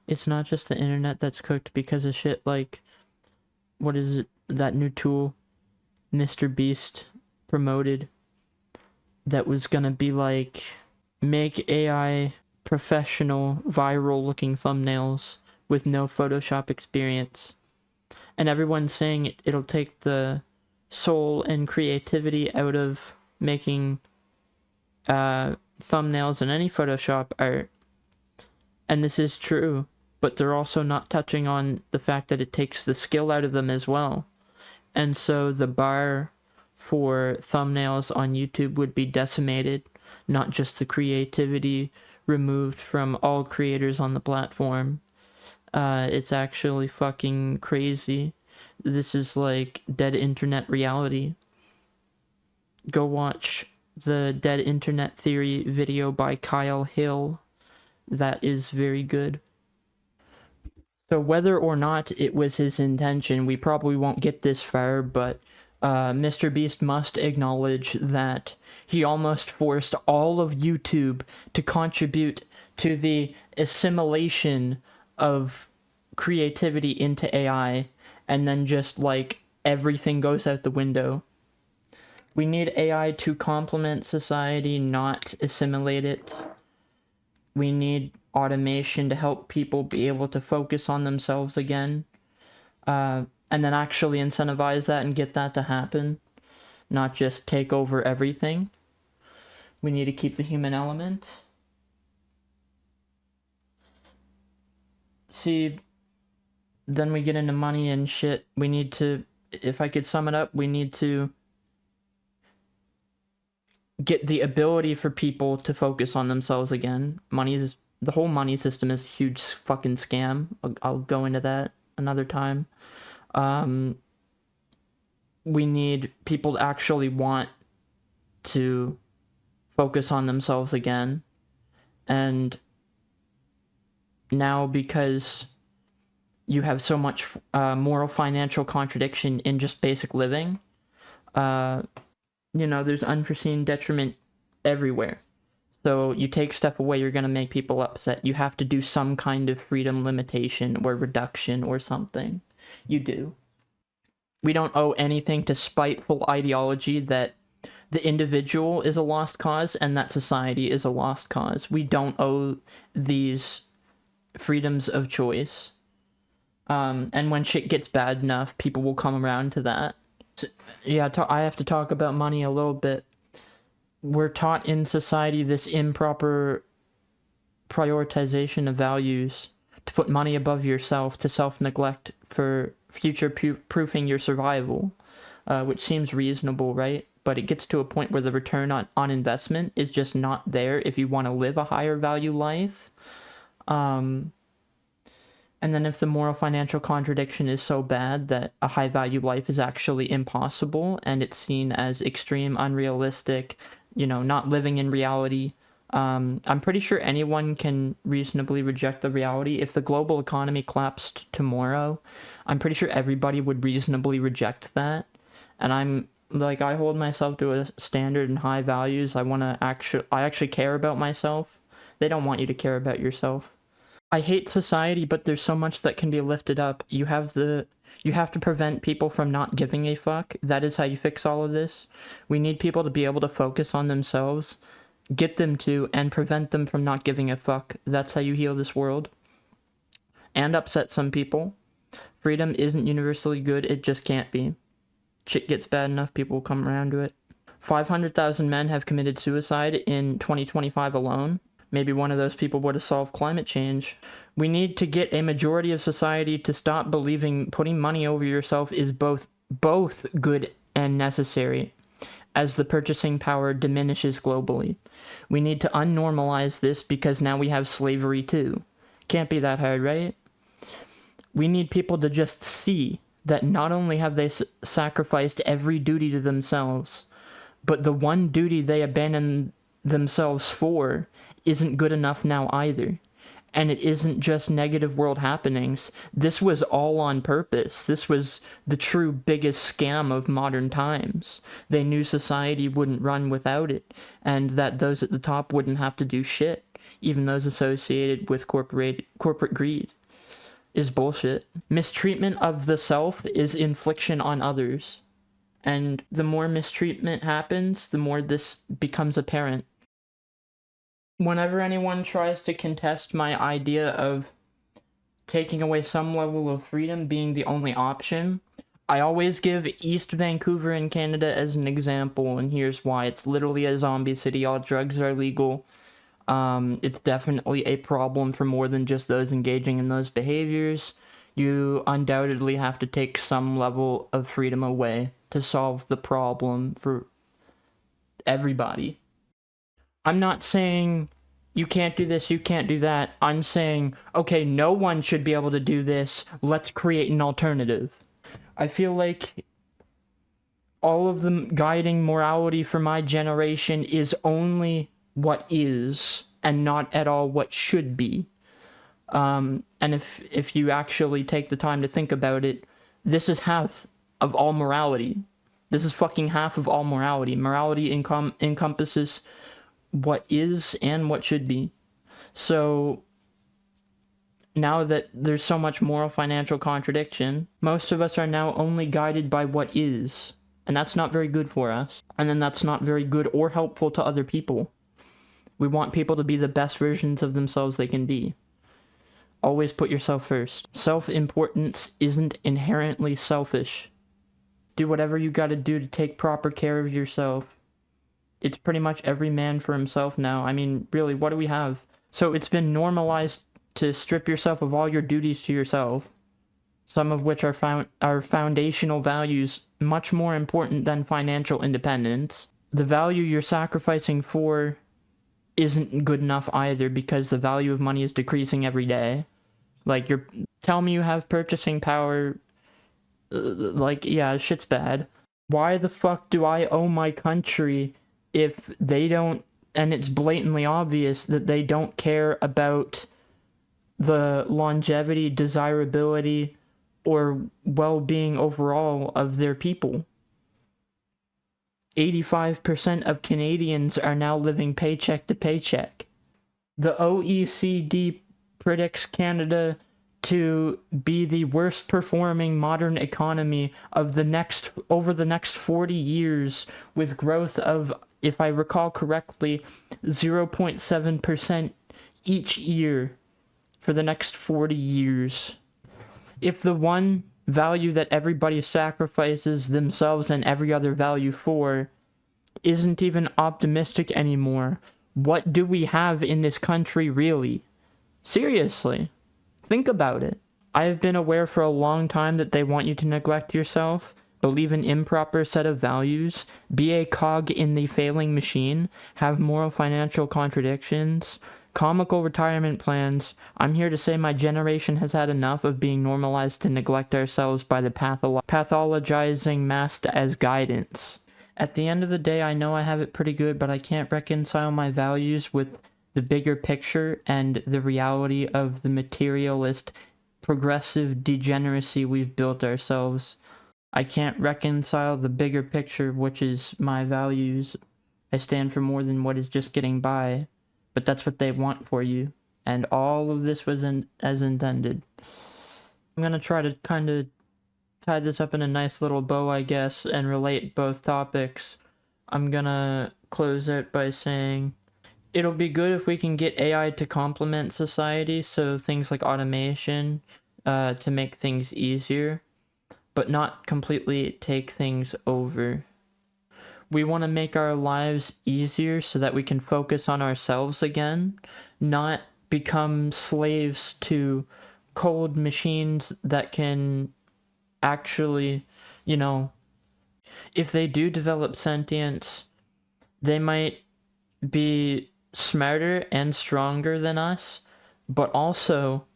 It's not just the internet that's cooked because of shit like, what is it, that new tool Mr. Beast promoted that was gonna be like, make AI professional, viral looking thumbnails with no Photoshop experience. And everyone's saying it'll take the soul and creativity out of making thumbnails and any Photoshop art. And this is true, but they're also not touching on the fact that it takes the skill out of them as well. And so the bar for thumbnails on YouTube would be decimated, not just the creativity removed from all creators on the platform. It's actually fucking crazy. This is like dead internet reality. Go watch the Dead Internet Theory video by Kyle Hill. That is very good. So whether or not it was his intention, we probably won't get this far, but Mr. Beast must acknowledge that he almost forced all of YouTube to contribute to the assimilation of creativity into AI, and then just like everything goes out the window. We need AI to complement society, not assimilate it. We need automation to help people be able to focus on themselves again, and then actually incentivize that and get that to happen, not just take over everything. We need to keep the human element. See, then we get into money and shit. We need to, if I could sum it up, we need to get the ability for people to focus on themselves again. The whole money system is a huge fucking scam. I'll go into that another time. We need people to actually want to focus on themselves again. And now, because you have so much moral financial contradiction in just basic living, there's unforeseen detriment everywhere. So you take stuff away, you're going to make people upset. You have to do some kind of freedom limitation or reduction or something. You do. We don't owe anything to spiteful ideology that the individual is a lost cause and that society is a lost cause. We don't owe these freedoms of choice. And when shit gets bad enough, people will come around to that. So, yeah, I have to talk about money a little bit. We're taught in society this improper prioritization of values, to put money above yourself, to self-neglect for future-proofing your survival, which seems reasonable, right? But it gets to a point where the return on investment is just not there if you want to live a higher value life. And then if the moral financial contradiction is so bad that a high value life is actually impossible and it's seen as extreme, unrealistic, not living in reality, I'm pretty sure anyone can reasonably reject the reality. If the global economy collapsed tomorrow, I'm pretty sure everybody would reasonably reject that. And I hold myself to a standard and high values. I actually care about myself. They don't want you to care about yourself. I hate society, but there's so much that can be lifted up. You have to prevent people from not giving a fuck. That is how you fix all of this. We need people to be able to focus on themselves, get them to, and prevent them from not giving a fuck. That's how you heal this world. And upset some people. Freedom isn't universally good, it just can't be. Shit gets bad enough, people will come around to it. 500,000 men have committed suicide in 2025 alone. Maybe one of those people would have solved climate change. We need to get a majority of society to stop believing putting money over yourself is both good and necessary, as the purchasing power diminishes globally. We need to unnormalize this because now we have slavery too. Can't be that hard, right? We need people to just see that not only have they sacrificed every duty to themselves, but the one duty they abandoned themselves for isn't good enough now either. And it isn't just negative world happenings. This was all on purpose. This was the true biggest scam of modern times. They knew society wouldn't run without it, and that those at the top wouldn't have to do shit. even those associated with corporate greed, is bullshit. Mistreatment of the self is infliction on others. And the more mistreatment happens, the more this becomes apparent. Whenever anyone tries to contest my idea of taking away some level of freedom being the only option, I always give East Vancouver in Canada as an example, and here's why. It's literally a zombie city. All drugs are legal. It's definitely a problem for more than just those engaging in those behaviors. You undoubtedly have to take some level of freedom away to solve the problem for everybody. I'm not saying you can't do this, you can't do that. I'm saying, okay, no one should be able to do this. Let's create an alternative. I feel like all of the guiding morality for my generation is only what is and not at all what should be. And if you actually take the time to think about it, this is half of all morality. This is fucking half of all morality. Morality encompasses what is and what should be. So now that there's so much moral financial contradiction, most of us are now only guided by what is. And that's not very good for us. And then that's not very good or helpful to other people. We want people to be the best versions of themselves they can be. Always put yourself first. Self-importance isn't inherently selfish. Do whatever you gotta do to take proper care of yourself. It's pretty much every man for himself now. I mean, really, what do we have? So it's been normalized to strip yourself of all your duties to yourself, some of which are foundational values, much more important than financial independence. The value you're sacrificing for isn't good enough either, because the value of money is decreasing every day. Like, tell me you have purchasing power, like, yeah, shit's bad. Why the fuck do I owe my country if they don't, and it's blatantly obvious that they don't care about the longevity, desirability, or well-being overall of their people? 85% of Canadians are now living paycheck to paycheck. The OECD predicts Canada to be the worst performing modern economy of over the next 40 years, with growth of, if I recall correctly, 0.7% each year for the next 40 years. If the one value that everybody sacrifices themselves and every other value for isn't even optimistic anymore, what do we have in this country really? Seriously, think about it. I have been aware for a long time that they want you to neglect yourself, believe an improper set of values, be a cog in the failing machine, have moral financial contradictions, comical retirement plans. I'm here to say my generation has had enough of being normalized to neglect ourselves by the pathologizing masked as guidance. At the end of the day, I know I have it pretty good, but I can't reconcile my values with the bigger picture and the reality of the materialist, progressive degeneracy we've built ourselves. I can't reconcile the bigger picture, which is my values. I stand for more than what is just getting by. But that's what they want for you, and all of this was as intended. I'm gonna try to kind of tie this up in a nice little bow, I guess, and relate both topics. I'm gonna close it by saying it'll be good if we can get AI to complement society, so things like automation, to make things easier, but not completely take things over. We want to make our lives easier so that we can focus on ourselves again, not become slaves to cold machines that can actually, if they do develop sentience, they might be smarter and stronger than us, but also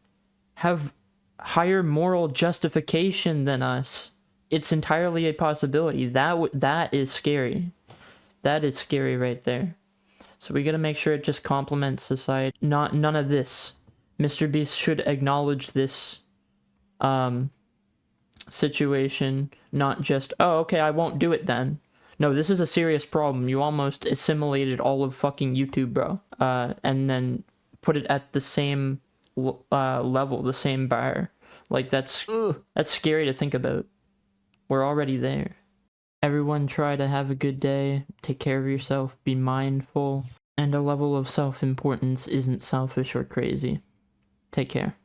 have higher moral justification than us. It's entirely a possibility. That is scary. That is scary right there. So we gotta make sure it just complements society. None of this. Mr. Beast should acknowledge this situation, not just, oh, okay, I won't do it then. No, this is a serious problem. You almost assimilated all of fucking YouTube, bro. And then put it at the same level, the same bar. Like, that's scary to think about. We're already there. Everyone try to have a good day, take care of yourself, be mindful, and a level of self-importance isn't selfish or crazy. Take care.